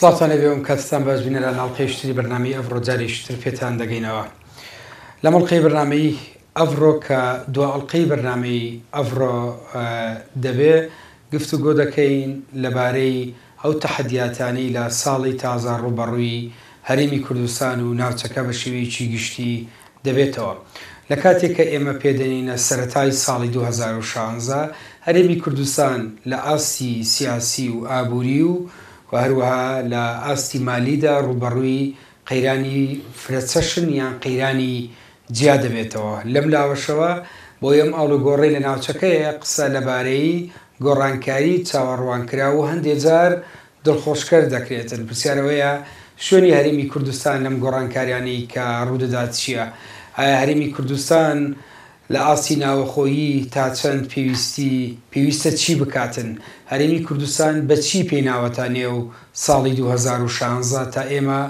سڵاتانە بێ کاتتان باش بینە لە ناڵقەیشتری بەرنامەی ئەڤڕۆ جارێکتر پێتان دەگەینەوە لە مەڵقەی بەرنامەی ئەڤڕۆ کە دوا ئەڵقەی بەرنامەی ئەڤڕۆ دەبێ گفتوگۆ دەکەین لەبارەی ئەو تەحەدیاتانەی لە ساڵی تازە ڕوبەڕووی هەرێمی کوردستان و ناوچەکە بە شێوەیەکی گشتی دەبێتەوە. لە کاتێک کە ئێمە پێدەنینە سەرەتای ساڵی 2016 هەرێمی کوردستان لە ئاستی سیاسی و ئابووری و هەروەها لە ئاستی مالیدا ڕوبەڕووی قەیرانی فرەچەشن یان قەیرانی جیا دەبێتەوە. لەم لاوەشەوە بۆ ئەم ئاڵوگۆڕەی لە ناوچەکەیە قسە لەبارەی گۆڕانکاری چاوەڕوانکرا و هەندێک جار دڵخۆشکەر دەکرێتن. پرسیارەوەیە شوێنی هەرێمی کوردستان لەم گۆڕانکاریانەی کە ڕوودەدات چییە؟ ئایا هەرێمی کوردستان لە ئاستی ناوەخۆیی تا چەند پێویستە چی بکاتن؟ هەرێمی کوردستان بە چی پێیناوەتە نێو ساڵی 2016 تا ئێمە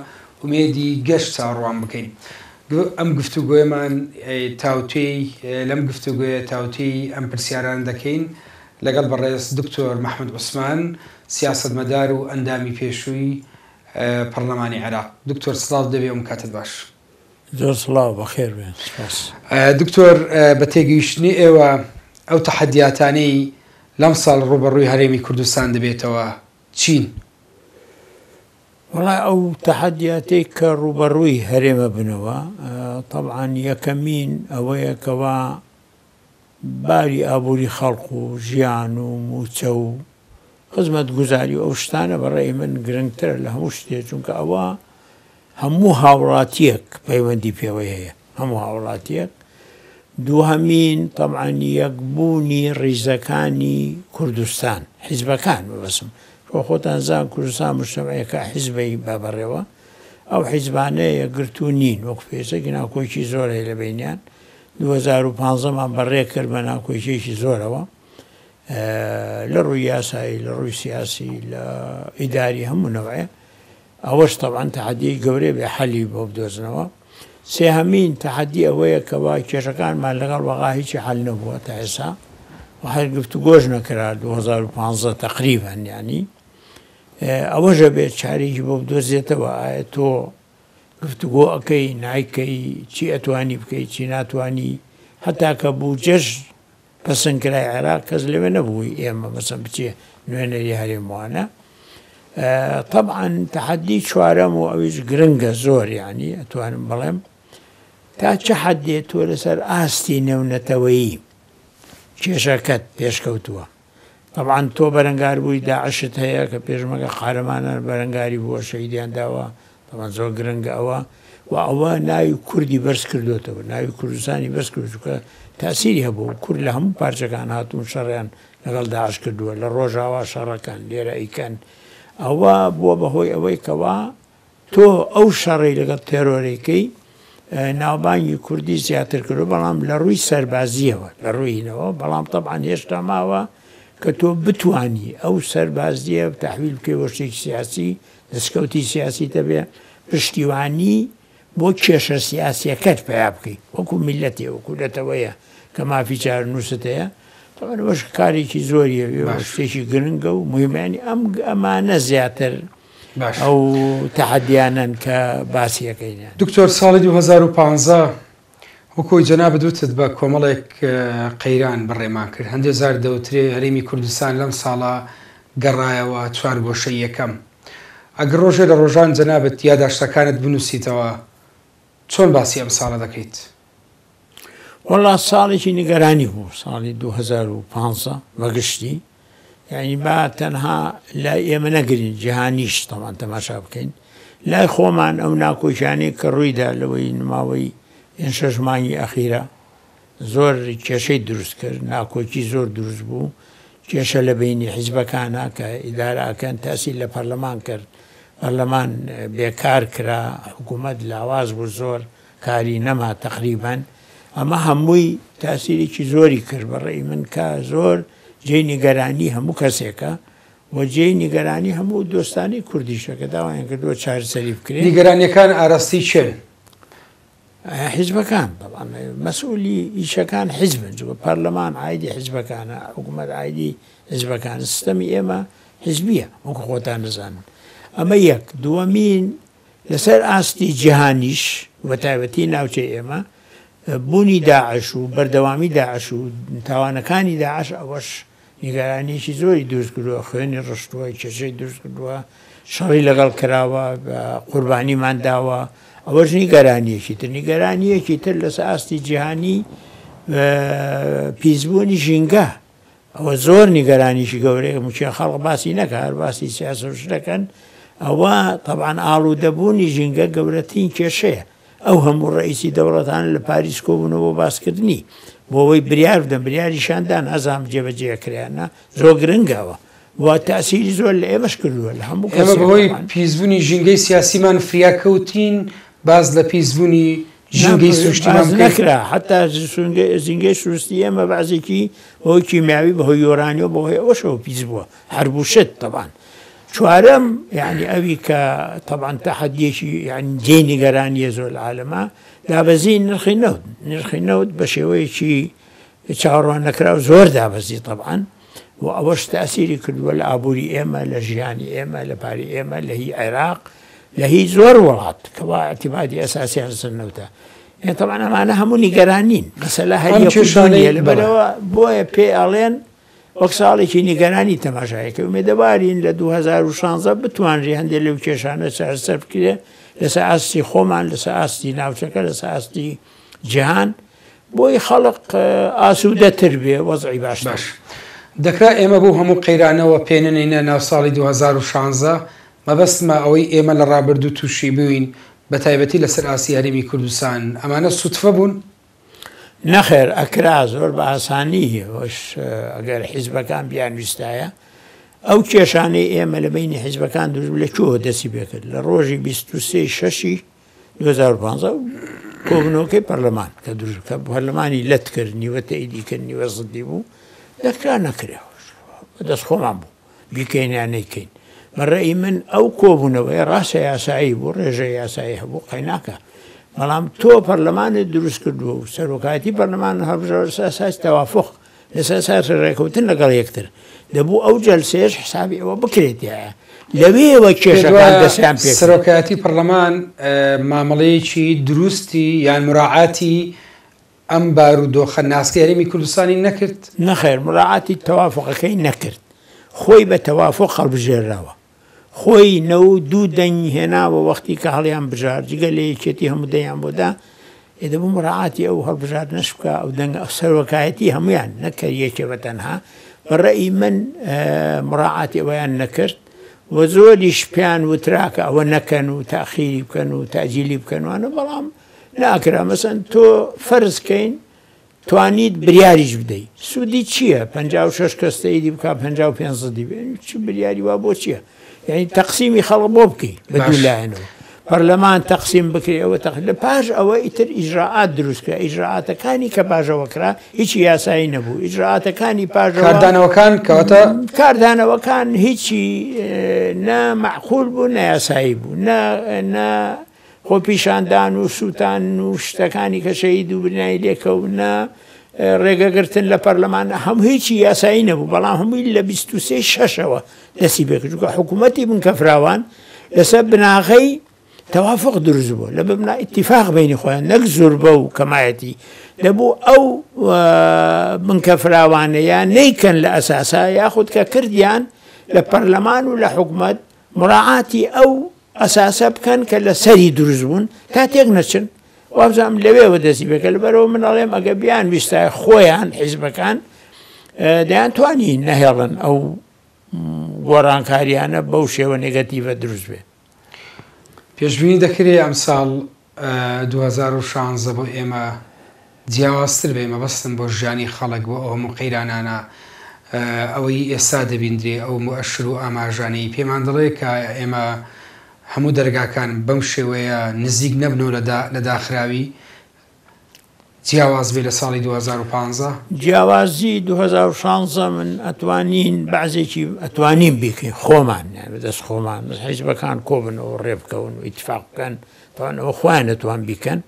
ئومێدی گەشت چاڕوان بکەین. ئەم گفتوگۆیەمان لەم گفتوگوۆیە تاوتوی ئەم پرسیاران دەکەین لەگەڵ بەڕێز دکتۆر محمود عوسمان سیاسەتمەدار و ئەندامی پێشووی پەرلەمانی عێراق. دکتۆر سڵاو دەبێ ئەم کاتت باش. زۆر سڵاو بەخێر بێن. دکتۆر بە تێگەیشتنی ئێوە ئەو تەحەدیاتانەی لەم ساڵ ڕوبەڕووی هەرێمی کوردستان دەبێتەوە چین؟ وڵای ئەو تەحەدیاتەی کە ڕوبەڕووی هەرێمە بنەوە طبعاً یەکەمین ئەوەیە کەوا باری ئابووری خەڵق و ژیان و موچە و خزمەت گوزاری ئەو شتانە بەڕێی من گرنگترە لە هەموو شتێک، چونکە ئەوە هەموو هاوڕاتیەک پەیوەندی پێوەی هەیە، هەموو هاوڕاتیەک. دووهەمین طبعاً یەکبوونی ڕیزەکانی کوردستان، حیزبەکان ببەسم، خۆتان زان کوردستان مجتەمەیەکە حیزبەی بابەڕێوە، ئەو حیزبانەیە یەکگرتوو نین، وەکو پێشەکی ناکۆیکی زۆر هەیە لە بینیان. 2015مان بەڕێ کرد بە ناکۆیکێکی زۆرەوە لە ڕووی یاسایی، لە ڕووی سیاسی، لە ئیداری هەموو نەوەیە. ئەوەش طبعاً تەحەدی گەورەی بێ حەلی بۆ بدۆزنەوە. سێهەمین تەحەدی ئەوەیە کەوا کێشەکانمان لەگەڵ وەغا هیچی حەل نەبووە تا ئێستا و هەر گفتوگۆش نەکرا 2015 تقریباً، یعنی ئەوەشە بێت چارێکی بۆ بدۆزێتەوە. ئایا تۆ گفتوگۆ ئەەکەی نایکەی چی ئەتوانی بکەیت چی ناتوانی، هەتا کە بوجەش پەسەندکرای عێراق کەس لەوێ نەبووی ئێمە مەسەڵەن بچێ نوێنەری هەرێموانە. طبعاً تەحەدی چوارەم و ئەویش گرنگە زۆر، یعنی ئەتوانم بڵێم تا چه حەدێت تۆ لەسەر ئاستی نێونەتەوەیی کێشەکەت پێشکەوتووە. طبعاً تۆ بەرەنگار بووی داعشت هەیە کە پێشمەگە قارەمانان بەرەنگاری بووە، شەیدیان داوە، طبعاً زۆر گرنگە ئەوە و ئەوە ناوی کوردی بەرز کردوتەوە، ناوی کوردستانی بەرز کردوکە تاسیری هەبوو. کورد لە هەموو پارچەکان هاتوون شەڕیان لەگەڵ داعش کردووە، لە ڕۆژاوا شەڕەکان لێرە ئەیکەن. ئەوە بووە بەهۆی ئەوەی کەوا تۆ ئەو شەڕی لەگەڵ تێرۆرێکەی ناوبانگی کوردی زیاتر کردو، بەڵام لە ڕووی سەربازیەوە، لە ڕوویینەوە، بەڵام طبعاً هێشتا ماوە کە تۆ بتوانی ئەو سەربازیە تەحویل بکەی بۆ شتێکی سیاسی، دەستکەوتی سیاسی دەبێ، پشتیوانی بۆ کێشە سیاسیەکەت پیا بکەیت، وەکو میلەتێ وەکو دەتەوەیە کە مافی چارنووست هەیە. طبعاً وەش کارێکی زۆریە، شتێکی گرنگە و مهمانی ئەمانە زیاتر ئەو تەحەدیانن کە باسیەکەین. دکتۆر ساڵی 2015 وەکۆی جەنابەت وتت بە کۆمەڵێک قەیران بەڕێمان کرد، هەندێک زار دەوترێ هەرێمی کوردستان لەم ساڵە گەڕایەوە چوار گۆشەی یەکەم. ئەگەر ڕۆژێ لە ڕۆژان جەنابەت یاداشتەکانت بنووسیتەوە چۆن باسی ئەم ساڵە دەکەیت؟ وەڵا ساڵێکی نیگەرانی بوو ساڵی 2015 بەگشتی، یعنی با تەنها لای ئێمە نەگرین، جیهانیش تەمان تەماشا بکەین، لای خۆمان ئەو ناکۆچانەی کە ڕوویدا لەوەی نماوەی ئین شەش مانگی ئەخیرە زۆر کێشەی دروست کرد، ناکۆچی زۆر دروست بوو، کێشە لە بینی حیزبەکانە کە ئیدارەکەن تاسیل لە پەرلەمان کرد، پەرلەمان بێکار کرا، حکوومەت لاواز بوو، زۆر کاری نەما تقریباً. ئەمە هەمووی تاسیرێکی زۆری کرد بەڕێی من کە زۆر جێی نیگەرانی هەموو کەسێکە و جێی نیگەرانی هەموو دۆستانی کوردیشە کە داوایان کردووە چارەسەری بکرێت. نیگەرانیەکان ئاراستی چێن؟ حیزبەکان مەسئولی ئیشەکان حیزبن، پەرلەمان عایدی حیزبەکانە، حکوومەت عایدی حیزبەکان، سیستەمی ئێمە حیزبیە وەکو خۆتان دەزانن. ئەمە یەک دووەمین لەسەر ئاستی جیهانیش وەتایبەتی ناوچەی ئێمە بوونی داعش و بەردەوامی داعش و تاوانەکانی داعش ئەوەش نیگەرانیشی زۆری دروست کردووە خوێنی ڕشتووە کێشەی دروست کردووە شەڕی لەگەڵ کراوە قوربانیمان داوە ئەوەش نیگەرانیەکی تر نیگەرانیەکی تر لەسەر ئاستی جیهانی پیسبوونی ژینگە ئەوە زۆر نیگەرانیشی گەورەیە موچە خەڵق باسی نەکە هەر باسی سیاسەش دەکەن ئەوە طبعاً ئاڵوودەبوونی ژینگە گەورەترین کێشەیە ئەو هەموو ڕئیسی دەوڵەتان لە پاریس کۆبوونەوە باسکردنی بۆ ئەوەی بریار بدەن بریاریشاندان ئەزام جێبەجێکرایانە زۆر گرنگەوە وا تاسیری زۆر لە ئێمەش کردووە لە هەموو ئێمە بەهۆی پیسبوونی ژینگەی سیاسیمان فریاکەوتین باز لە پیسبوونی ژینگەی سروشتیمان نەکرا حتا زینگەی سروشتی ئێمە بەعزێکی بەهۆی کیمیاوی بەهۆی یۆرانیۆ بەهۆی ئەوەشەوە پیس بووە هەربوو شت طبعاً چوارەم یعنی ئەوی کە طبعاً تەحەدیەکی یعنی جێی نیگەرانیە زۆر لە عالەما دابەزی نرخی نەوت بە شێوەیەکی چاوەڕوان نەکراو زۆر دابەزی طبعاً و ئەوەش تاسیری کردووە لە ئابووری ئێمە لە ژیانی ئێمە لە پاری ئێمە لە هی عێراق لە هی زۆر وڵات کەوا ئەتیمادی ئەساسیان لەسەر نەوتە طبعاً ئەمانە هەموو نیگەرانین مەسەلا هەریە لەبەرەوە بۆیە پێ ئەڵێن وەک ساڵێکی نیگەرانی تەماشایەکە ومێدەبارین لە 2016 بتوانری هەندێک لەو کێشانە چارەسەر بکرێ لەسەر ئاستی خۆمان لەسەر ئاستی ناوچەکە لەسەر ئاستی جیهان بۆی خەڵق ئاسوودەتر بێ وەزعی باش دەکرا ئێمە بۆ هەموو قەیرانەوە پێنێنە ناو ساڵی 2016 مەبەستمە ئەوەی ئێمە لە ڕابردوو تووشی بووین بە تایبەتی لەسەر ئاسی هەرێمی کوردستان ئەمانە سوتفە بوون؟ نەخێر ئەکرا زۆر بە ئاسانی وەش ئەگەر حیزبەکان بیانویستایە ئەو کێشانەی ئێمە لە بینی حیزبەکان دروست لە کوێوە دەستی پێکرد لە ڕۆژی 23 شەشی 2015 کۆبنەوەکەی پەرلەمان کە دروست کە پەرلەمانی لەت کرد نیوە تەئیدی کرد نیوە زدی بوو دەکرا نەکراوەش بەدەست خۆمان بوو بیکەین یان نەیکەین بەڕێی من ئەو کۆبوونەوەی ڕاستە یاسایی بوو ڕێژە یاسایی هەبوو قەیناکە بەڵام تۆ پەرلەمانت دروست کردووە و سەرۆکاتی پەرلەمان هەڵبژێردە ئاساسی تەوافق لەسەر ئاساسی ڕێکەوتن لەگەڵ یەکتر دەبوو ئەو جەلسەیەش حسابی ئەوە بکرێتایە لەوێەوە کێشەکان دەستیان پێ سەرۆکایەتی پەرلەمان مامەڵەیەکی دروستی یان مراعاتی ئەم بارودۆخە ناسکەی هەرێمی کوردستانی نەکرد؟ نەخێر مراعاتی تەوافقەکەی نەکرد خۆی بە تەوافق هەڵبژێراوە خۆی نەو دوو دەنگ هێناوە وەختی کە هەڵیان بژار جگە لە یەکێتی هەموو دەیان بۆدا دەبوو مراعاتی ئەو هەڵبژار نەشبکە ئەو دەنگ سەرۆکایەتی هەمویان نەکرد یەکێ بە تەنها بەڕێی من مراعاتی ئەویان نەکرد و زۆریش پیان وتراکە ئەوە نەکەن و تاخیری بکەن و تاجیلی بکەنوانە بەڵام ناکرا مەسەن تۆ فەرزکەین توانیت بریاریش بدەیت سوودی چییە 56 کەس تەئیدی بکە 55 زدی بێ چ بریاری وا بۆ چییە یعنی تەقسیمی خەڵق بۆ بکەیت بە دوولایەنەوە پەرلەمان تەقسیم بکرێ ئەوە لە پاش ئەوە ئیتر ئیجراعات دروستکرا ئیجراعاتەکانی کە پاژەوەکرا هیچی یاسایی نەبوو ئیجراعاتەکانی پاژەوە کاردانەوەکان کەواتە کاردانەوەکان هیچی نە معقول بوو نە یاسایی بوو نە خۆپیشاندان و سووتان و شتەکانی کە شەهید و بنای لێکەوتنە ڕێگەگرتن لە پەرلەمان هەموو هیچی یاسایی نەبوو بەڵام هەمووی لە 23 شەشەوە دەستی پێکردوکە حکوومەتی بنکەفراوان لەسەر بناغەی تەوافق دروست بوو لە ببنا ئیتیفاق بینی خۆیان نەک زۆربە و کەمایەتی دەبوو ئەو بنکەفراوانەیە نەیکەن لە ئەساسا یاخود کە کردیان لە پەرلەمان و لە حکوومەت مراعاتی ئەو ئەساسە بکەن کە لە سەری دروست بوون تا تێک نەچن وابزانم لەوێوە دەستی بێکە لەبەرەوە من ئەڵێم ئەگە بیان ویستای خۆیان حیزبەکان دەیان توانی نەهێڵن ئەو گۆڕانکاریانە بەو شێوە نێگەتیڤە دروست بێ پێشبینی دەکرێت ئەم ساڵ 2016 بۆ ئێمە جیاوازتر بێ مەبەستم بۆ ژیانی خەڵک بۆ ئەو هەموو قەیرانانە ئەوەی ئێستا دەبیندرێ ئەو مؤشر و ئاماژانەی پێمان دەڵێ کە ئێمە هەموو دەرگاکان بەم شێوەیە نزیک نەبنەوە لە داخراوی جیاواز بێ لە ساڵی 2015 جیاوازی 2016 من ئەتوانین بەعزێکی ئەتوانین بیکەین خۆمان بەدەست خۆمان حیزبەکان کۆبنەوە ڕێبکەون و ئیتفاق بکەن تاوانەوە خۆیان دەتوان بیکەن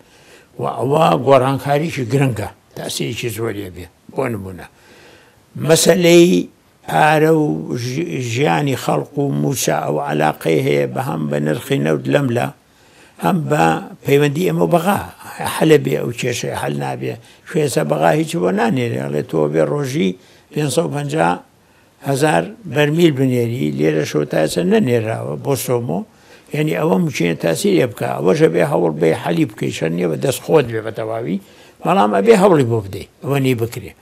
و ئەوە گۆڕانکاریشی گرنگە تاسیرێکی زۆریە بێ بۆ نمونە مەسەلەی پارە و ژیانی خەڵق و موچە ئەو علاقەی هەیە بە هەم بە نرخی نەوت لەملا هەم بە پەیوەندی ئەمە بەغا حەلە بێ ئەو کێشەی هەل نابێ شوێسە بەغا هیچ بۆ نانێرێ ئەڵێ تۆ بێ ڕۆژی 550,000 بەرمیل بنێری لێرە شۆ تاسە نەنێراوە بۆ سۆمۆ یعنی ئەوە مچێنە تاسیری بکە ئەوەژە بێ هەوڵ بێ حەلی بکەی شەر نییە بە دەست خۆت بێ بە تەواوی بەڵام ئەبێ هەوڵی بۆ بدەیت ئەوە نی بکرێ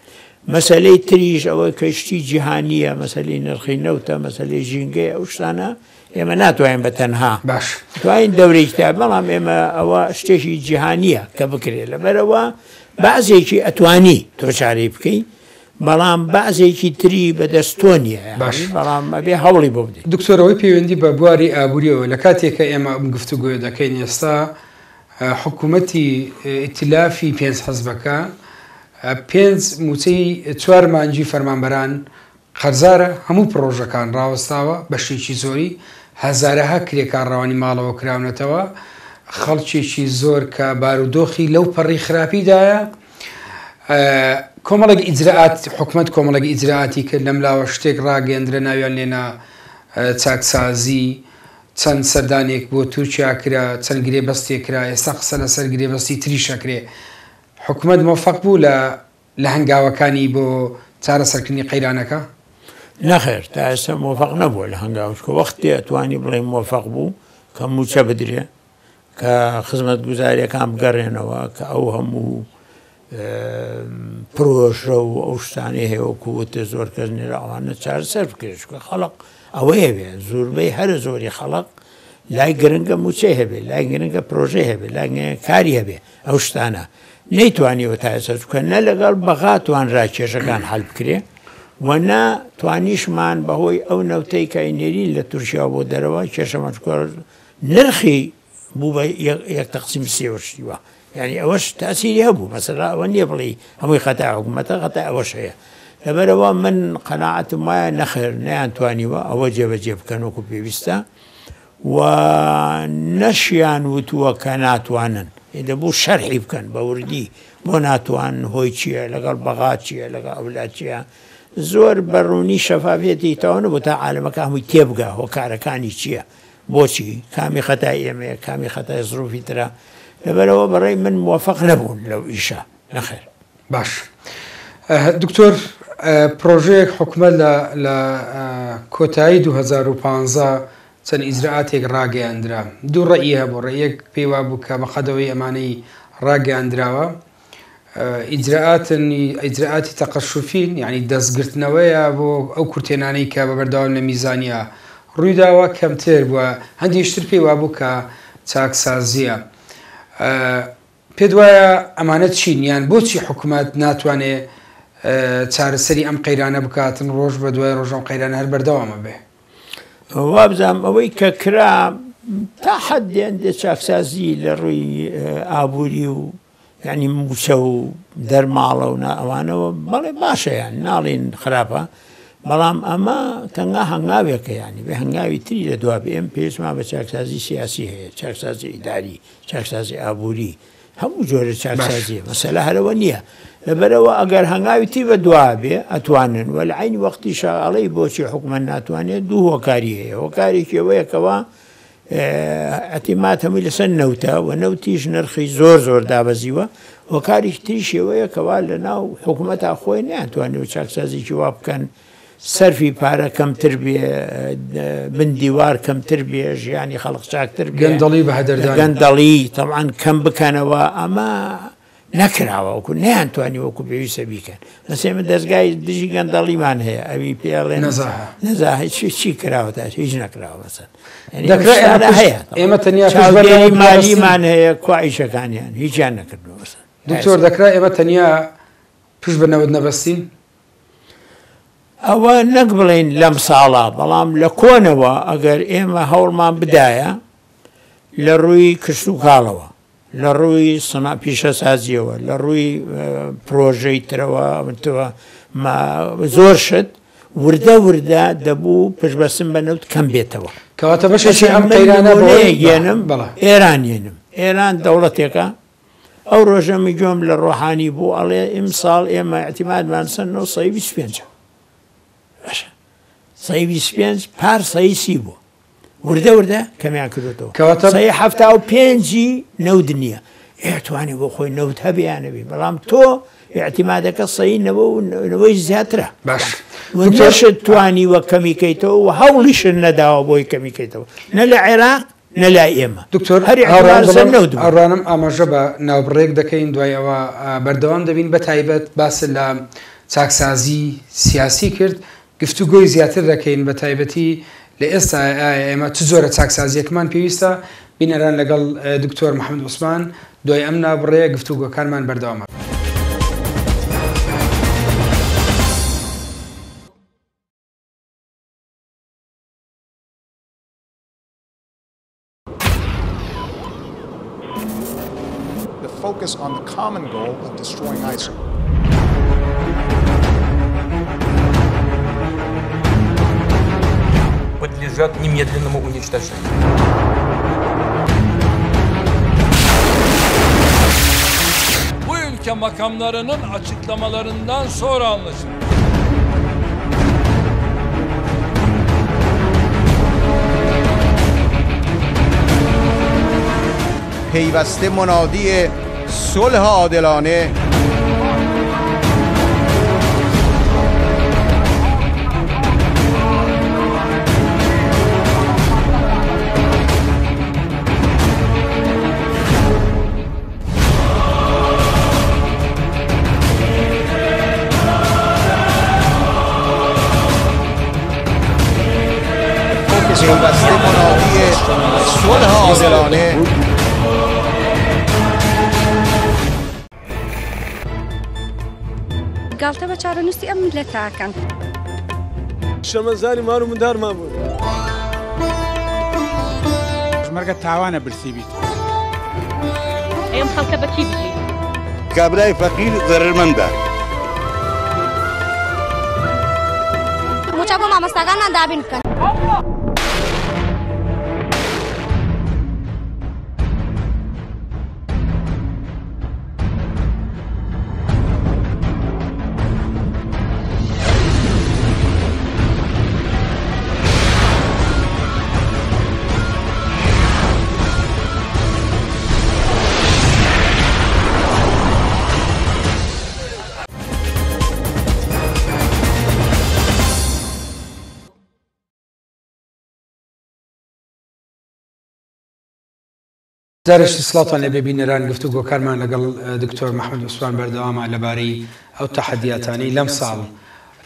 مەسلەی تریش ئەوە کەشتی جیهانیە مەسلەی نرخی نەوتە مەسلەی ژینگەی ئەو شتانە ئێمە ناتوانین بە تەنها باش توانین دەورەی کتاب بەڵام ئێمە ئەوە شتێکی جیهانیە کە بکرێت لەبەرەوە بەعزێکی ئەتوانی تۆ چارەی بکەی بەڵام بەعزێکی تری بەدەستۆ نییە بەڵام ئەبێ هەوڵی بۆ بدەیت دکتۆرەوەی پەیوەندی بە بواری ئابوووریەوە لە کاتێککە ئێمە گفتوگوۆ دەکەین ئێستا حکوومەتی ئیتلافی 5 حەزبەکە 5 موچەی 4 مانجی فەرمانبەران قەرزارە هەموو پرۆژەکان ڕاوەستاوە بەشێکی زۆری هەزارەها کرێکان ڕەوانی ماڵەوە کراونەتەوە خەڵکێکی زۆر کە بارودۆخی لەو پەڕی خراپیدایە کۆمەڵێک ئیجرعات حکومت کۆمەڵێک ئیجرعاتی کرد لەم لاوە شتێک ڕاگەندرە ناویان لێنا چاکسازی چەند سەردانێک بۆ تورکیا کرا چەند گرێ بەستێک کرا ئێستا قسە لەسەر گرێ بەستی تریشەکرێ حکومت مۆفەق بوو لە هەنگاوەکانی بۆ چارەسەرکردنی قەیرانەکە نەخێر تا ئێستا مۆفەق نەبووە لە هەنگاوشکە وەختی ئەتوانی بڵێ مۆفەق بوو کە موچە بدرێ کە خزمەت گوزاریەکان بگەڕێنەوە کە ئەو هەموو پرۆژە و ئەو شتانەی هەیە وەکووتە زۆر کەس نێرە ئەوانە چارەسەر بکرێتکە خەڵق ئەوەیە بێ زۆربەی هەرە زۆری خەڵق لای گرنگە موچەی هەبێ لای گرنگە پرۆژەی هەبێ لای کاری هەبێ ئەو شتانە نەیتوانیەوە تا ئێستا چکە نە لەگەڵ بەغا توانرا کێشەکان حەل بکرێ وەنا توانیشمان بەهۆی ئەو نەوتەی کاینێری لە تورکیا بۆ دەرەوە کێشەمان نرخی بوو بە 1/3 یعنی ئەوەش تاسیری هەبوو مەسەلا ئەوە نییە بڵێ هەمووی خەتا حکوومەتە خەتا ئەوەش هەیە لەبەرەوە من قەناعەتم وایە نەخێر نەیانتوانیوە ئەوە جێبەجێ بکەن وەکو پێویستە و نەشیان وتووە کە ناتوانن دەبوو شەرحی بکەن بە وردی بۆ ناتوان هۆی چییە لەگەڵ بەغا چییە لەگەڵ ئەولات چییە زۆر بەڕوونی شەفافێتی تاوانە بۆ تا عالەمەکە هەمووی تێبگا هۆکارەکانی چییە بۆچی کامی خەتای ئێمەیە کامی خەتای زروفی ترە لەبەرەوە بەڕێی من موافق نەبوون لەو ئیشە نەخێر باش دکتۆر پرۆژەیەک حکومەت لە کۆتایی 2015 چەند ئیجرعاتێک ڕاگەیاندرا دوو ڕەئی هەبوو ڕێیەک پێیوا بوو کە بەخەدەوەی ئەمانەی ڕاگەیاندراوە ئیجرعاتی تەقەشوفین یعنی دەستگرتنەوەیە بۆ ئەو کورتێنانەی کە بەبەرداوام لە میزانیا ڕوویداوە کەمتر بووە هەندێشتر پێیوا بوو کە چاکسازیە پێ وایە ئەمانە چین یان بۆچی حکوومەت ناتوانێت چارەسەری ئەم قەیرانە بکاتن ڕۆژ بە دوای ڕۆژەم قەیرانە هەر بەردەوامە بێ وابزانام ئەوەی کە کرا تا حەدێن دێ چاکسازی لە ڕووی ئابووری و یعنی موچە و دەرماڵە و ئەوانەوە بەڵێ باشەیان ناڵێن خراپە بەڵام ئەمە تەنگا هەنگاوێکە ینی بە هەنگاوی تری لە دوابێ ئەم پێشما بە چاکسازی سیاسی هەیە چاکسازی ئیداری چاکسازی ئابووری هەموو جۆرە چاکسازیە مەسەلە هەرەوە نییە لەبەرەوە ئەگەر هەنگاوی تی بە دوابێ ئەتوانن وە لە عینی وەختی شاڵەی بۆچی حکومەت ناتوانێت دوو هۆکاری هەیە هۆکارێکی ئەوەیەکەوە ئەتیمات هەمووی لەسەر نەوتە و نەوتیش نرخی زۆر زۆر دابەزیوە هۆکارێکی تریشەوەیە کەوا لە ناو حکوومەتا خۆی نەیانتوانێت چاکسازیی وا بکەن سەرفی پارە کەمتر بێ بندیوار کەمتر بێ ژیانی خەڵق چاکتر گەندەڵی بە هەدەردان گەندەڵی تەڵعاان کەم بکەنەوە ئەمە نەکراوە وەکو نەیانتوانی وەکو پێویستە بیکەن نەسێمە دەستگای دژی گەندەڵیمان هەیە ئەوی پێڵێن نەزاهی چی کراوەتا هیچ نەکراوە بەسەر هەیە ئێمە تەنیا مالیمان هەیە کوائیشەکانیان هیچیان نەکردەوە بەسەر دکتۆر دەکرا ئێمە تەنیا پشت بەنەوت نەبەستین ئەوە نەک بڵێن لەم ساڵا بەڵام لە کۆنەوە ئەگەر ئێمە هەوڵمان بدایە لە ڕووی کشت و کاڵەوە لە ڕووی پیشە سازیەوە لە ڕووی پرۆژەی ترەوە زۆر شت وردە وردە دەبوو پشبەسم بە نەوت کەم بێتەوە کەواتە بەشێکی ئەم قەیرانە گێنم ئێران ێنم ئێران دەوڵەتێکە ئەو ڕۆژەمی گوێم لە ڕۆحانی بوو ئەڵێ ئیمساڵ ئێمە ئەتیمادمان سەر 925 سەی 25 پار سەی 30 بووە وردە وردە کەمیان کردوەوە کەواتە سەی 75 نەود نییە ئێتوانێ بۆ خۆی نەوت هەبیانەبی بەڵام تۆ اعتیمادەکە سەی نەوەی زیاترە باش نەشت توانی وە کەمیکەیتەوە و هەوڵیشن نەداوە بۆی کەمیکەیتەوە نە لە عێراق نە لای ئێمە دکتۆر ئەڕانم ئاماژە بە ناوبڕێک دەکەین دوای ئەوە بەردەوام دەبین بە تایبەت باس لە چاکسازی سیاسی کرد گفتوگۆی زیاتر دەکەین بە تایبەتی لە ئێستا ئێمە چ زۆرە چاکسازیەکمان پێویستە بینەران لەگەڵ دکتۆر محەممەد عوسمان دوای ئەم ناوبڕەیە گفتوگۆکانمان بەردەوامە. Focus on the common goal of destroying ISIL. Подлежат немедленному уничтожению. Bu ülke makamlarının açıklamalarından sonra anlaşılır. پیوسته منادی صلح عادلانه پیوسته منادی صلح عادلانه گالتە بە چارەنووسی ئەم میلەتاکەن شەمەزانی مار و مندارمان بوو ژمەرگە تاوانە برسی بیت ئێم خەڵکە بە چی بژی کابرای فەقیر زەرمەندە موچە بۆ مامۆستاکانمان دابین بکەن جارشتی سڵاتان لێ ببینەران گفتوگۆکارمان لەگەڵ دکتۆر محەممەد عوسمان بەردەوامە لەبارەی ئەو تەحەدیاتانی لەم ساڵ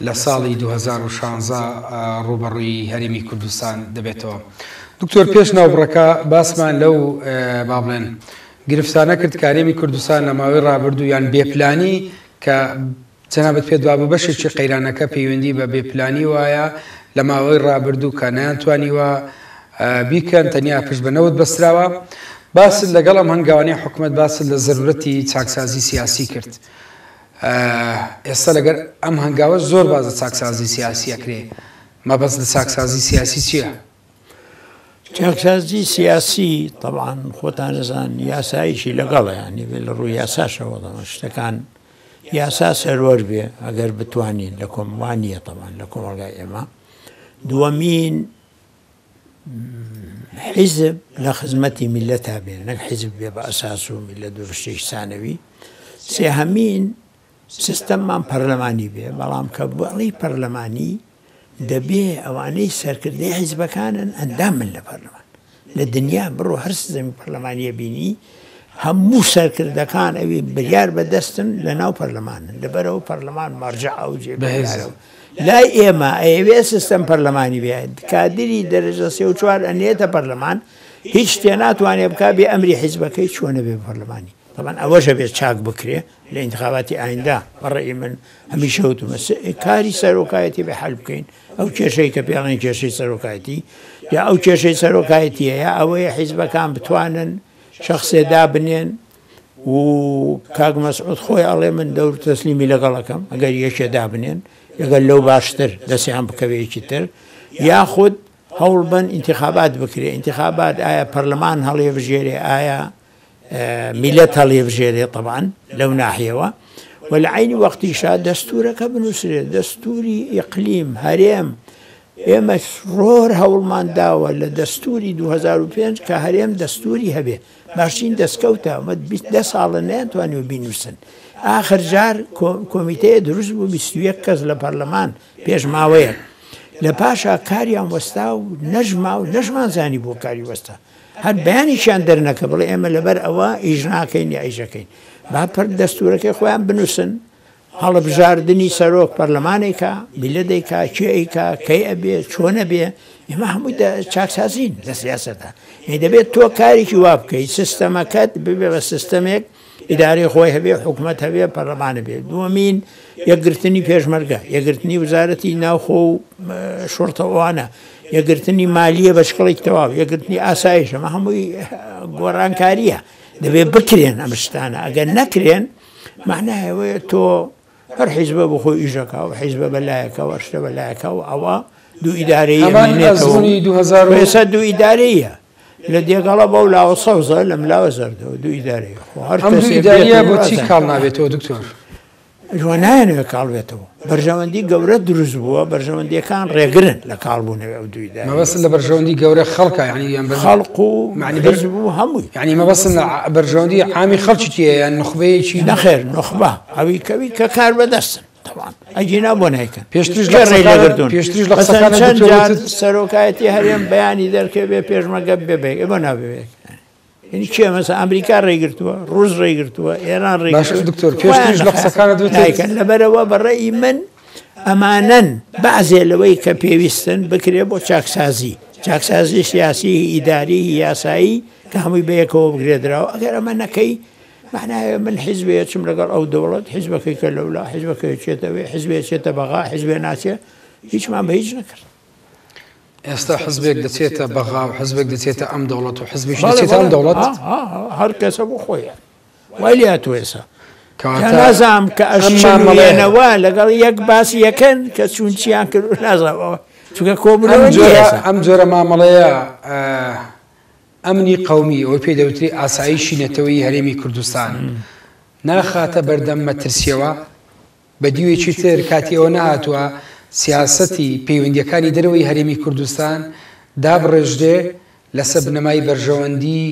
لە ساڵی 2016 ڕوبەڕووی هەرێمی کوردستان دەبێتەوە. دکتۆر پێش ناوبڕەکە باسمان لەو با بڵێن گرفتانە کرد کە هەرێمی کوردستان لە ماوەی ڕابردوو یان بێپلانی کە جەنابەت پێ دوابوو بەشێکی قەیرانەکە پەیوەندی بە بێپلانی وایە لە ماوەی ڕابردوو کە نەیانتوانیوە بیکەن تەنیا پشت بەنەوت بەستراوە. باس لەگەڵ ئەم هەنگاوانەی حکوومەت باس لە ضرورەتی چاکسازی سیاسی کرد. ئێستا لەگەر ئەم هەنگاوە زۆر بازە چاکسازی سیاسی ئەکرێ مەبەست لە چاکسازی سیاسی چییە؟ چاکسازی سیاسی طبعا خۆتان نەزان یاساییشی لەگەڵە ینی بێ لە ڕووی یاساشەوە دەڵێن شتەکان یاسا سەروەر بێ ئەگەر بتوانین لە کۆموانیە طبعا لە کۆمەڵگای ئێمە. دووەمین حیزب لە خزمەتی میلەتا بێ نەک حیزب بێ بە ئەساس و میلەت درشتێکی سانەوی. سێهەمین سیستەممان پەرلەمانی بێ بەڵام کە بەڵی پەرلەمانی دەبێ ئەوانەی سەرکردەی حیزبەکانن ئەندام من لە پەرلەمان لە دنیا بڕۆ هەر سیستەمی پەرلەمانیە بینی هەموو سەرکردەکان ئەوی بریار بەدەستن لە ناو پەرلەمانن لەبەرەوە پەرلەمان مەرجع ئەو جێبەرەوە. لای ئێمە ئەوێ سیستەم پەرلەمانی بێت کادری دەرەجە 3 و 4 ئەنێتە پەرلەمان هیچ شتێ ناتوانێت بکا بێ ئەمری حیزبەکەی چۆنە بێ پەرلەمانی. طبعا ئەوەشە بێت چاک بکرێ لە انتخاباتی ئایندا بەڕێی من هەمیشە وتمە کاری سەرۆکایەتی بە حەل بکەین ئەو کێشەی کە پێڵێن کێشەی سەرۆکایەتی یا ئەو کێشەی سەرۆکایەتیە یا ئەوەیە حیزبەکان بتوانن شخصێدا بنێن و کاک مەسعود خۆی ئەڵێ من دەور تەسلیمی لەگەڵەکەم ئەگەر یەکێدا بنێن لەگەل لەو باشتر دەستیان بکەوەیەکی تر یاخود هەوڵ بن انتخابات بکرێ انتخابات ئایا پەرلەمان هەڵێ بژێرێ ئایا میلەت هەڵێ بژێرێ طبعا لەو ناحیەوە و لە عینی وەختیشا دەستورەکە بنووسرێت دەستوری ئیقلیم هەرێم ئێمە ڕۆر هەوڵمان داوە لە دەستوری 2005 کە هەرێم دەستوری هەبێ باشین دەستکەوتە ئەمە 10 ساڵە نەیانتوانێ بینووسن ئاخر جار کۆمیتەیە دروست بوو 21 کەس لە پەرلەمان پێش ماوەیەک لە پاشا کاریان وەستا و نەژما و نەژمان زانی بۆ کاری وەستا هەر بەیانیشیان دەرنەکە بڵێ ئێمە لەبەر ئەوە ئیژ ناکەین یا ئیژەکەین با پڕ دەستورەکەی خۆیان بنووسن هەڵبژاردننی سەرۆک پەرلەمانێکە بیلەدەیکا کێیکا کەی ئەبێ چۆنە بێ ئێمە هەمووی چاکسازین لە سیاسەتە دەبێت تۆ کارێکی وا بکەیت سیستەمەکەت ببێ بە سیستەمێک ئیداری خۆی هەبێ حکوومەت هەبێ پەرلەمانە بێت دووەمین یەکگرتنی پێشمەرگە یەکگرتنی وزارەتی ناوخۆ و شۆرتەوانە یەکگرتنی مالیە بە شکڵێک تەواو یەکگرتنی ئاسایش ئەمە هەمووی گۆڕانکاریە دەبێت بکرێن ئەم شتانە ئەگەر نەکرێن معناهەوەیە تۆ هەر حیزبە بخۆی ئیژەکە و حیزبە بەلایەکەوە شتە بەلایەکە و ئەوە دوو ئیدارەیە دوو ئیدارەیە لە دێگەڵە بەو لاوە سەوزە لەم لاوە زەردەوە دوو ئیدارەیە ئیداریە بۆچی کاڵ نابێتەوە دکتۆر جوانایەنەوە کاڵبێتەوە بەرژەوەندی گەورە دروست بووە بەرژەوەندیەکان ڕێگرن لە کاڵبوونەوە ئەو دوو ئیدارە مەبەست لە بەرژەوەندی گەورە خەڵکە یعنی خەڵق و معنی بەرز بوو هەمووی یعنی مەبەست بەرژەوەندی عامی خەڵکی تیە یان نخبەیەکی نەخێر نخبە ئەوی کەوی کە کار بەدەستن ئەجینا بۆ نایکەن پێشتر لە سەرۆکایەتی هەرێم بەیانی دەرکە بێ پێشمەگە بێبێ ئێمە نابێت یعنی چێ مەسە ئەمریکا ڕێگرتووە ڕووس ڕێگرتووە ئێران دکتۆر پێشتریش لە قسەکانت نایکەن لەبەرەوە بەڕێی من ئەمانەن بەعزێ لەوەی کە پێویستن بکرێ بۆ چاکسازی سیاسی ئیداری یاسایی کە هەمووی بەیەکەوە بگرێدراوە ئەگەر ئەمە نەکەی معناهەیە من حیزبێ چم لەگەڵ ئەو دەوڵەت حیزبەکەی کە لەولا حیزبەکەی چێتەوێ حیزبێ چێتە بەغا حیزبێ ناچێ هیچمان بە هیچ نەکرد ئێستا حزبێک دەچێتە بەغا و حزبێک دەچێتە ئەم دەوڵەت و حزبیش دەچێتە ئەم دەوڵەت هەر کەسە بۆ خۆیان وای لاتوە ئێسا نازام کە ئەشمەڵێنەوە لەگەڵ یەک باسی یەکەن کە چونچیان کرد و نازانەوە چونکە کۆبوونەوە ئەم جۆرە مامەڵەیە ئەمنی قەومی ئەوەی پێی دەوتری ئاسایشی نەتەوەی هەرێمی کوردستان ناخاتە بەردەم مەترسیەوە بە دیوێکی تر کاتی ئەوە نەهاتووە سیاسەتی پەیوەندیەکانی دەرەوەی هەرێمی کوردستان دابڕێژدێ لەسەر بنەمای بەرژەوەندی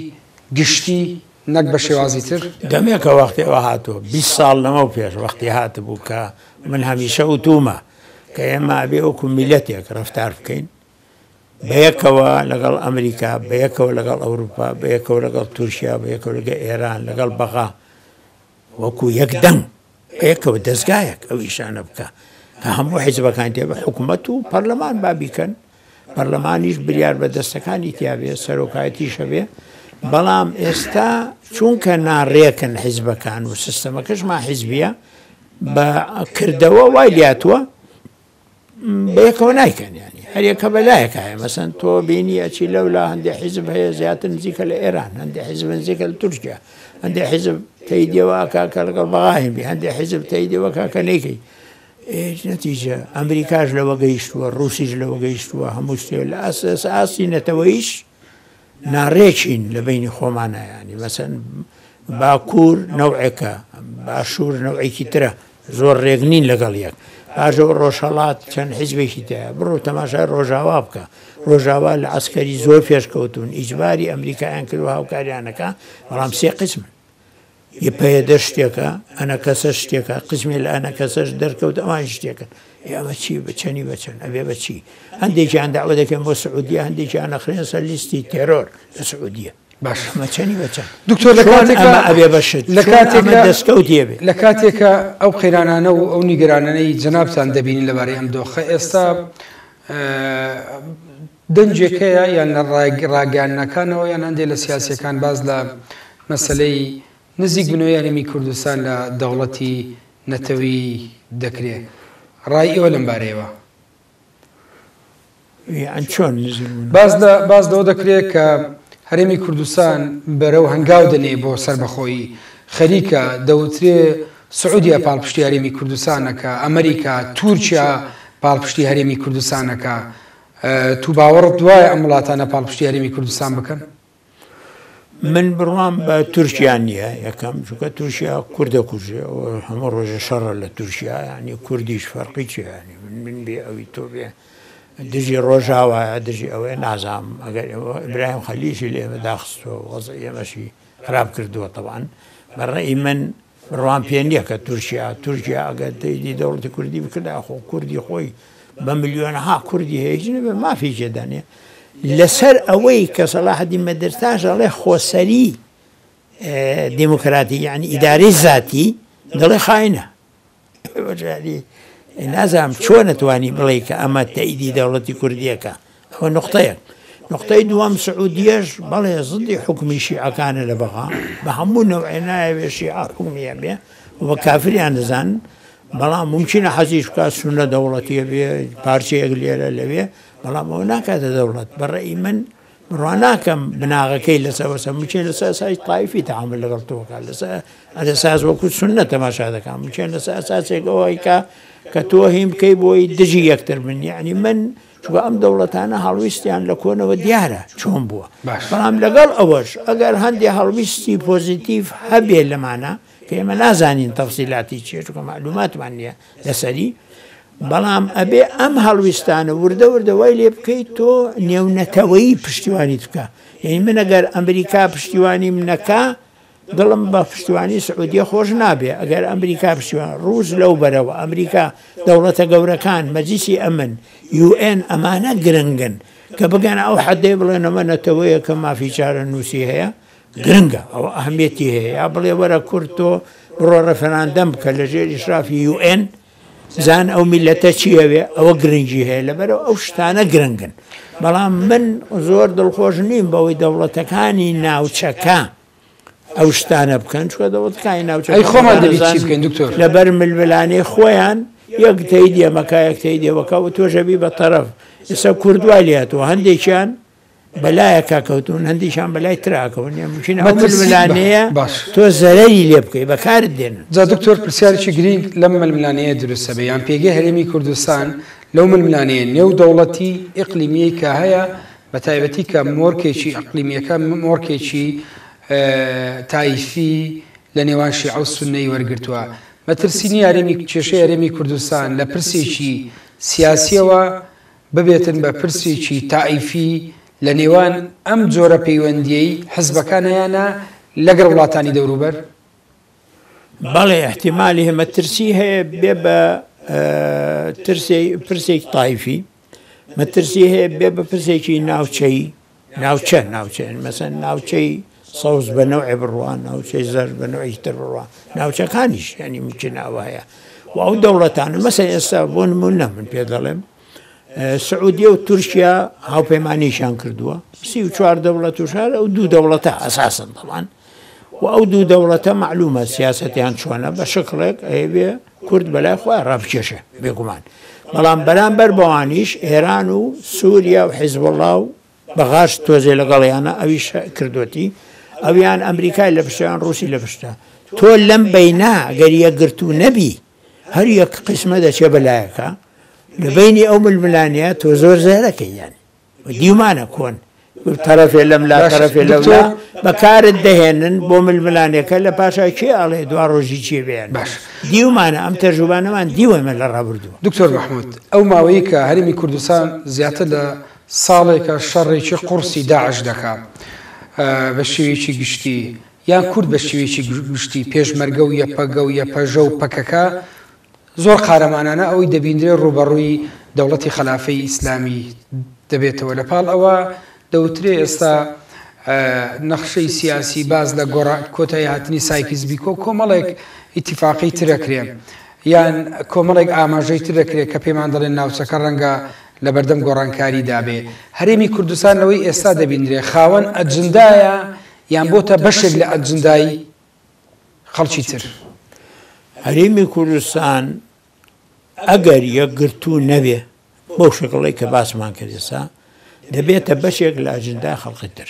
گشتی نەک بە شێوازی تر دەمێکە وەختی ئەوە هاتووە 20 ساڵ لەمە پێش وەختی هاتبوو کە من هەمیشە وتومە کە ئێمە بێ وەکو میلەتێک ڕەفتار بکەین بەیەکەوە لەگەڵ ئەمریکا بەیەکەوە لەگەڵ ئەوروپا بەیەکەوە لەگەڵ تورکیا بەیەکەوە لەگەڵ ئێران لەگەڵ بەغا وەکو یەکدەنگ بەیەکەوە دەستگایەک ئەو ئیشانە بکە کە هەموو حیزبەکان تێ بە حکوومەت و پەرلەمان بابیکەن پەرلەمانیش بریار بە دەستەکانی تیاابێ سەرۆکایەتی شەبێ بەڵام ئێستا چونکە ناڕێکن حیزبەکان و سیستەمەکەشمان حیزبیە بە کردەوە وای لاتووە بەیەکەوە نایکەن ینی هەرێکە بەلایەکە هەیە مەسەن تۆ بینی ئەچی لەولا هەندێک حیزب هەیە زیاتر نزیکە لە ئێران هەندێک حیزب نزیکە لە تورکیا هەندێک حیزب تەیدەوە کاکە لەگەڵ بەغاهیم بی هەندێک حیزب تەیدەوە کاکە نەیکەی نەتیجە ئەمریکاش لەوە گەیشتووە ڕوسیش لەوە گەیشتووە هەموو شتێ لە ئاسی نەتەوەیش ناڕێکین لە بینی خۆمانایانی مەسەن باکوور نەوعێکە باشوور نەوعێکی ترە زۆر ڕێگنین لەگەڵ یەک ئاژەوە ڕۆژهەڵات چەند حیزبێکی تایە بڕۆ تەماشای ڕۆژاوا بکە ڕۆژاوا لە عسکەری زۆر پێشکەوتون ئیجباری ئەمریکایان کردو هاوکاریانەکە بەڵام سێ قسمن پەیەدە شتێکە ئەنە کەسە شتێکە قسمی لە ئەنە کەسەش دەرکەوت ئەوان شتێکە ئێمە چی بچەنی بچەن ئەبێ بەچی هەندێکیان داوا دەکەن بۆ سعودیە هەندێکیان نەخرێن سەر لیستی تێرۆر لە سعودیە باش مەچەنی بچەن دکتۆر ئەبێ بەشت دەستکەوتێ بێ لە کاتێکە ئەو قەیرانانە و ئەو نیگەرانانەی جەنابتان دەبینین لەبارەی ئەم دۆخە ئێستا دەنجێکەیە یان لە ڕاگەیاندنەکانەوە یان هەندێک لە سیاسیەکان باز لە مەسەلەی نزیک بنەوەی هەرێمی کوردستان لە دەوڵەتی نەتەوەی دەکرێت ڕای ئێوە لەم بارەیەوە چۆن باز لەوە دەکرێت کە هەرێمی کوردستان بەرەو هەنگاو دەنێ بۆ سەربەخۆی خەریکە دەوترێ سعودیا پاڵپشتی هەرێمی کوردستانەکە ئەمریکا تورکیا پاڵپشتی هەرێمی کوردستانەکە تو باوەڕت دوایە ئەم وڵاتانە پاڵپشتی هەرێمی کوردستان بکەن من بڕوام بە تورکیان نییە یەکەم چونکە تورکیا کوردە کوژێ هەموو ڕۆژە شەڕە لە تورکیا ینی کوردیش فەرقی چیانی من بێ ئەوی تۆ بێ دژی ڕۆژاوە دژی ئەوەی نازام ئەگەر ئیبراهیم خەلیشی لێ بەداخستەوە وەزعی ئەمەشی خراپ کردووە طبعاً بەڕێی من بڕوان پێ نییە کە تورکیا ئەگەر دەیدی دەوڵەتی کوردی بکردا خۆ کوردی خۆی بە ملیۆنەها کوردی هەیە بە مافی جێدانێ لەسەر ئەوەی کە سەلاحەدین مەدرساش ئەڵێ خۆسەری دموکراتی یعنی ئیدارەی ذاتی دەڵێ خاینە نازانم چۆن نەتوانی بڵێ کە ئەمە تەئیدی دەوڵەتی کوردیەکە ئەوە نقطەیەک نقطەی دووەم سعودیەش بەڵێ زدی حکمی شیعەکانە لە بەغا بە هەموو نەوعێ نایەوێ شیعە حکومیە بێ و بە کافریان دەزان بەڵام ممکنە حەزیش بکات سونە دەوڵەتیە بێ پارچەیەک لێرە لەوێ بەڵام ئەوە ناکاتە دەوڵەت بەڕێی من بڕوان ناکەم بناغەکەی لەسەوەسە مچێن لەسەر ئەساسی تایفی تەعامل لەگەڵ تۆکە لەسەر ئەساس وەکو سونە تەماشا دەکەم مچێن لەسەر ئەساسێک ئەوەی کە تۆ هیم بکەی بۆی دژی یەکتر من یعنی من چوە ئەم دەوڵەتانە هەڵویستیان لە کۆنەوە دیارە چۆن بووە بەڵام لەگەڵ ئەوەش ئەگەر هەندێک هەڵویستی پۆزیتیڤ هەبێ لەمانە کە ئێمە نازانین تەفسیلاتی چیە چونکە معلوماتمان نییە لەسەری بەڵام ئەبێ ئەم هەڵویستانە وردە وای لێ بکەیت تۆ نێونەتەوەی پشتیوانی بکە یعنی من ئەگەر ئەمریکا پشتیوانی منەکە دڵم بە پشتیوانی سعودیە خۆش نابێ ئەگەر ئەمریکا پشتیوان ڕووز لەو بەرەوە ئەمریکا دەوڵەتە گەورەکان مەجلیسی ئەمن UN ئەمانە گرنگن کە بگەن ئەو حەدەی بڵێن ئەمە نەتەوەیە کە مافی چارە نووسی هەیە گرنگە ئەوە ئەهمیەتی هەیە یا بڵێ وەرە کورد تۆ بڕۆ ڕەفەراندەم بکە لە ژێر ئیشرافی UN زان ئەو میلەتە چیەوێ ئەوە گرنگی هەیە لەبەرەوە ئەو شتانە گرنگن بەڵام من زۆر دڵخۆش نیم بەوەی دەوڵەتەکانی ناوچەکە ئەو شتانە بکەن چکە دەوڵەتەکانی ناوچەکە خۆمان دەبێت بکەین دکتۆر لەبەر ململانەی خۆیان یەک تەیدیە مەکا یەک تەیدیەوەکە و تۆژەبی بە تەرەف ئێستا کوردوای لێتەوە هەندێکیان بەلایەکە کەوتون هەندێکیان بەلای تراکەون ممکن ئەو ململانەیە تۆ زەرەری لێ بکەی بەکارت دێنن جا دکتۆر پرسیارێکی گرنگ لەم ململانەیە دروستە بێ یان پێگەی هەرێمی کوردستان لەو ململانەیە نێو دەوڵەتی ئیقلیمیەی کە هەیە بە تایبەتی کە مۆرکێکی ئەقلیمیەکە مۆرکێکی تایفی لە نێوان شیعە و سوننەی وەرگرتووە مەترسینی هەرێمی کێشەی هەرێمی کوردستان لە پرسێکی سیاسیەوە ببێتن بە پرسێکی تایفی لە نێوان ئەم جۆرە پەیوەندیەی حزبەکانیانە لەگەڵ وڵاتانی دەوروبەر بەڵێ احتیمالی هەمە ترسی هەیە بێ بە پرسێکی تایفی مەترسی هەیە بێ بە پرسێکی ناوچەی ناوچە مەسەن ناوچەی سەوز بە نەوعی بڕوان ناوچەی زەر بە نەوعی تر بڕوان ناوچەکانیش ینی ممکناوە هەیە و ئەو دەوڵەتانە مەسەن ئێستا بۆ نمونە من پێ دەڵێم سعودیە و تورکیا هاوپەیمانیشان کردووە 34 دەوڵەت و شار ئەو دوو دەوڵەتە ئەساسن دەڵان و ئەو دوو دەوڵەتە معلومە سیاسەتیان چۆنە بە شکڵێک ئەیبێ کورد بەلای خۆیان ڕابکێشە بێگومان بەڵام بەرامبەر بەوانیش ئێران و سووریا و حیزبڵڵا و بەغاش تۆزێ لەگەڵیانە ئەویش کردوەتی ئەویان ئەمریکای لە پشتیان ڕووسی لە پشتە تۆ لەم بەینا گەریە گرتو نەبی هەر یەک قسمە دەچێ بەلایەکە لە بینی ئەو ململانەیە تۆ زۆر زەرەکەی یانی دیومانە کۆن تەرەفێ لەم لا تەرەفێ لەولا بەکارت دەهێنن بۆ ململانەکە لە پاشای کێ ئاڵێ دوا ڕۆژی چێ بێن باش دیومانە ئەم تەرجوبانەمان دیوەمە لە ڕابردووە دکتۆر محمود ئەو ماوەیە کە هەرێمی کوردستان زیاتر لە ساڵێکە شەڕێکی قورسی داعش دەکات بە شێوەیەکی گشتی یان کورد بە شێوەیەکی گشتی پێشمەرگە و یەپەگە و یەپەژە و پەکەکە زۆر قارەمانانە ئەوەی دەبیندرێ ڕوبەڕووی دەوڵەتی خلافەی ئیسلامی دەبێتەوە لە پاڵ ئەوە دەوترێ ئێستا نەخشەی سیاسی باز لە کۆتایی هاتنی سایکیزبی کۆمەڵێک ئیتیفاقی ترەکرێ یان کۆمەڵێک ئاماژەی ترەکرێت کە پێمان دەڵێن ناوچەکە ڕەنگە لە بەردەم گۆڕانکاری دابێ هەرێمی کوردستان لەوەی ئێستا دەبیندرێ خاوەن ئەجندایە یان بۆتە بەشێک لە ئەجندای خەڵکی تر هەرێمی کوردستان ئەگەر یەکگرتو نەبێ بەو شکڵی کە باسمان کردێسا دەبێتە بەشێک لە ئەجندای خەڵقی تر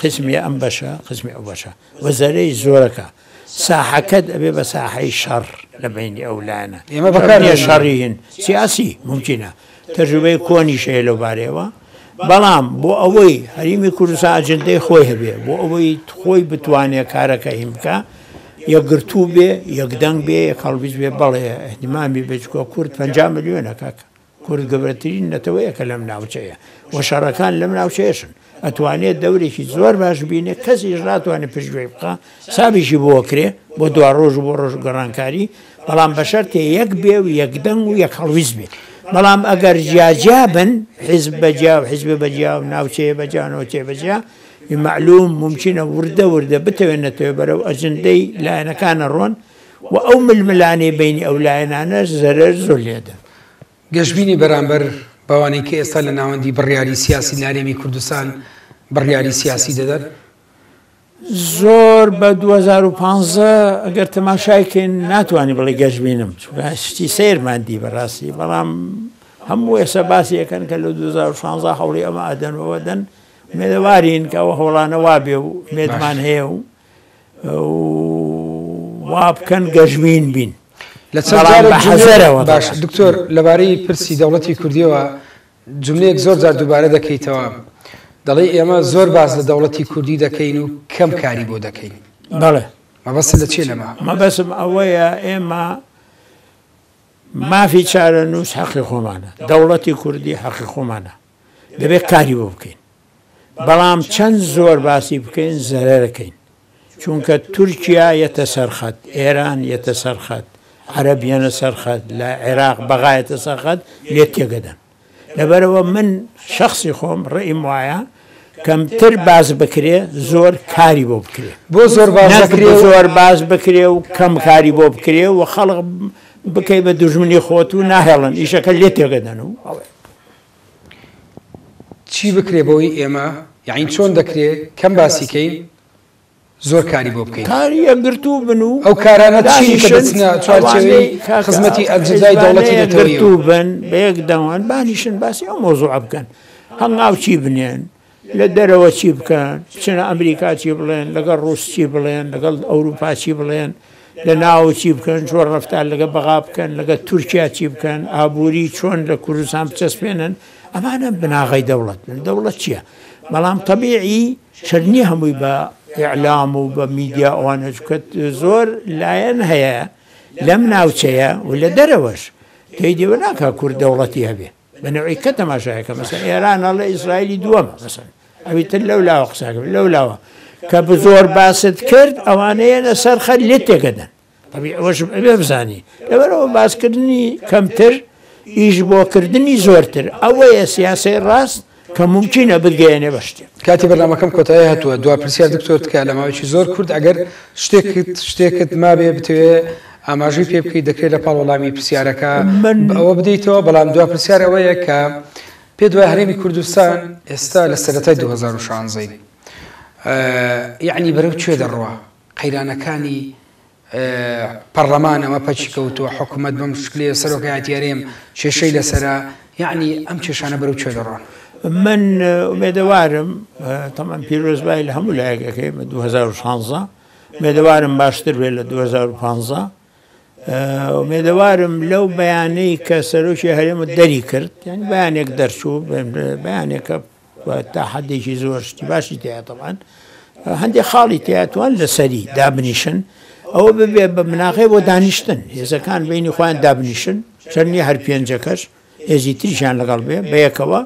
قسمی ئەم بەشە قسمی ئەو بەشە وەزەرەی زۆرەکە ساحەکەت ئەبێ بە ساحەی شەڕ لە بینی ئەولانە ئێمە بەکارێ شەڕیهن سیاسی ممکنە تەجروبەی کۆنی شەیە لەو بارەوە بەڵام بۆ ئەوەی هەرێمی کوردستان ئەجندەی خۆی هەبێ بۆ ئەوەی خۆی بتوانێت کارەکە هیم بکە یەکگرتوو بێ یەکدەنگ بێ یەک هەڵبیست بێ بەڵێ احتیمامی بچکۆ کورد 50 ملیۆنە کاکە کورد گەورەترین نەتەوەیە کە لەم ناوچەیە و شەڕەکان لەم ناوچەیەشن ئەتوانێت دەورێکی زۆر باش بینێ کەسیش ناتوانێت پشتگوێ بکە سابیشی بۆ کرێ بۆ دو ڕۆژ بۆ ڕۆژ گەڕانکاری بەڵام بەشەرتێ یەک بێ و یەکدەنگ و یەک هەڵویست بێت بەڵام ئەگەر جیاجیا بن حیزب بەجیا و حیزب بەجیا و ناوچەیە بەجانەوە چێ بەجیا معلوم ممکنە وردە وردە بتەوێنێتەوە بەرەو ئەجندەی لایەنەکانە ڕۆن و ئەو ململانەی بینی ئەو لایەنانەش زەرەر زۆر لێدەن گەشتبینی بەرامبەر بەوانەی کە ئێستا لە ناوەندی بڕیاری سیاسی نارێمی کوردستان بڕیاری سیاسی دەدەن زۆر بە 2015 ئەگەر تەماشایکەین ناتوانانی بڵێ گەشتبینم شتی سیرماندی بەڕاستی بەڵام هەموو ئێستا باسی یەکەن کە لە 2016 هەوڵی ئەمە ئەدەنەوە دەن مێدەوارین کە ئەوە هەوڵانە وا بێ و مێدمان هەیە و وا بکەن گەشتبین بین لە باش دکتۆر لەبارەی پرسی دەوڵەتی کوردیەوە جملەیەک زۆر جار دووبارە دەکەیتەوە دەڵێ ئێمە زۆر باز لە دەوڵەتی کوردی دەکەین و کەم کاری بۆ دەکەین بەڵێ مەبەست لە چێ لەمە مەبەسم ئەوەیە ئێمە مافی چارە نووس حەقی خۆمانە دەوڵەتی کوردی حەقی خۆمانە دەبێت کاری بۆ بکەین بەڵام چەند زۆر باسی بکەین زەرەرەکەین چونکە تورکیا یەتە سەرخەت ئێران یەتە سەرخەت عەرەبیانە سەرخەت لە عێراق بەغایەتە سەرخەت لێ تێگەدەن لەبەرەوە من شخصی خۆم ڕێیم وایە کەمتر باز بکرێ زۆر کاری بۆ بکرێ بۆ زۆر زۆر باز بکرێ و کەم کاری بۆ بکرێ و خەڵق بکەی بە دوژمنی خۆت و ناهێڵن ئیشەکە لێ تێگەدەن و چی بکرێ بۆی ئێمە یعنی چۆن دەکرێت کەم باسیکەین زۆر کاری بۆ بکەین کاری ئەگرتوو بن و ئەو کارانە چی کە بچنە چوارچێوەی خزمەتی ئەجزای دەوڵەتی دەگرتوو بن بە یەک دەوان بانیشن باسی ئەو مۆزوع بکەن هەنگاو چی بنێن لە دەرەوە چی بکەن بچنە ئەمریکا چی بڵێن لەگەڵ ڕووس چی بڵێن لەگەڵ ئەوروپا چی بڵێن لە ناو چی بکەن چۆن ڕەفتار لەگە بەغا بکەن لەگە تورکیا چی بکەن ئابووری چۆن لە کوردستان بچەسپێنن ئەمانە بناغی دەوڵەت بن دەوڵەت چییە بەڵام طبیعی شەرنی هەمووی بە ئیعلام و بە میدیا ئەوانە کەت زۆر لایەن هەیە لەم ناوچەیە و لە دەرەوەش تێی دیوە ناکە کورد دەوڵەتی هەبێ بە نەوەی کە تەماشایەکە مەسەن ئێرانە لە ئیسرائیلی دووەمە مەسەن ئەوی تر لەو لاوە قساکە لەو لاوە کە زۆر باست کرد ئەوانەیە لە سەر خەر لێ تێگەدەن ئەوەش بێ بزانی لەبەرەوە باسکردنی کەمتر ئیش بۆکردنی زۆرتر ئەوەیە سیاسی ڕاست کە ممکنە بگەێنێ بەشتێ کاتی بەرنامەکەم کۆتایی هەتووە دو پرسیار دکتۆر تکە لە ماوەیەکی زۆر کورد ئەگەر شتێکت مابێ بتوێ ئاماژەی پێ بکەیت دەکرێت لە پاڵ وەڵامی پرسیارەکە ئەوە بدەیتەوە بەڵام دو پرسیار ئەوەیە کە پێ دوای هەرێمی کوردستان ئێستا لە سەرەتای 2016 یعنی بەرەو کوێ دەڕوا قەیرانەکانی پەرلەمان ئەمە پەچی کەوتووە حکوومەت بەم شکلێ سەرۆکە هاتیارێم کێشەی لەسەرە یعنی ئەم کێشانە بەرەو کوێ دەڕۆن من ئومێدەوارم تەمان پیرۆزبای لە هەموو لایەکەکەی 2016 مێدەوارم باشتر بێت لە 2015 ئومێدەوارم لەو بەیانەی کە سەرۆکی هەرێمە دەری کرد یعنی بەیانێک دەرچوو بەیانێکە تا حەدێکی زۆر شتی باشی تیا تەمان هەندێک خاڵی تیاتوان لەسەری دابنیشن ئەوە ببێ بە مناقەی بۆ دانیشتن هێزەکان بینی خۆیان دابنیشن چەرنی هەر پێنجەکەش هێزی تریشیان لەگەڵ بێ بەیەکەوە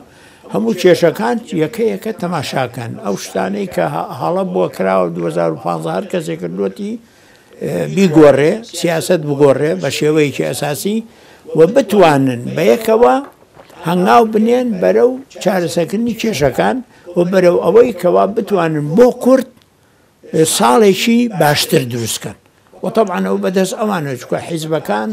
هەموو کێشەکان یەکەیەکە تەماشاکەن ئەو شتانەی کە هەڵە بۆ کراوە 2015 هەر کەسێک کردوەتی بیگۆڕێ سیاست بگۆڕێ بە شێوەیەکی ئەساسی و بتوانن بەیەکەوە هەنگاو بنێن بەرەو چارەسەرکردنی کێشەکان و بەرەو ئەوەی کەوا بتوانن بۆ کورد ساڵێکی باشتر دروستکەن و طبعا ئەو بەدەست ئەوانە چکە حیزبەکان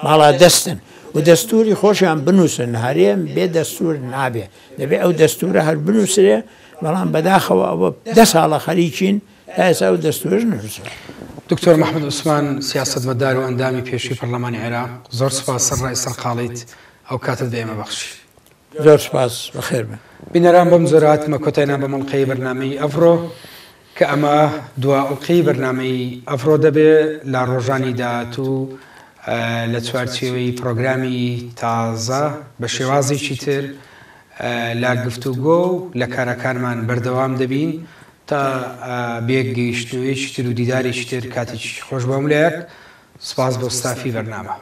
ماڵا دەستن و دەستوری خۆشیان بنووسن هەرێم بێ دەستور نابێ دەبێ ئەو دەستورە هەر بنووسێ بەڵام بەداخەوە ئەوە 10 ساڵە خەریکین تا ئێستا ئەو دەستورش نووسن دکتۆر مەحمەد عوسمان سیاسەتمەدار و ئەندامی پێشووی پەرلەمانی عێراق زۆر سوپاس سەرڕای سەرقاڵیت ئەو کاتت بە ئێمە بەخشی زۆر سوپاس بەخێر بن بینەران بەم زۆراتمە کۆتاینا بە مەڵقەی بەرنامەی ئەڤڕۆ کە ئەمە دوا ئەڵقەی بەرنامەی ئەڤڕۆ دەبێ لە ڕۆژانی داهاتوو لە چوارچێوەی پرۆگرامی تازە بە شێوازێکی تر لە گفتوگۆ و لە کارەکانمان بەردەوام دەبین تا بێگەیشتنەوەیەکی تر و دیدارێکی تر کاتێکی خۆش بەم لایەک سوپاس بۆ ستافی بەرنامە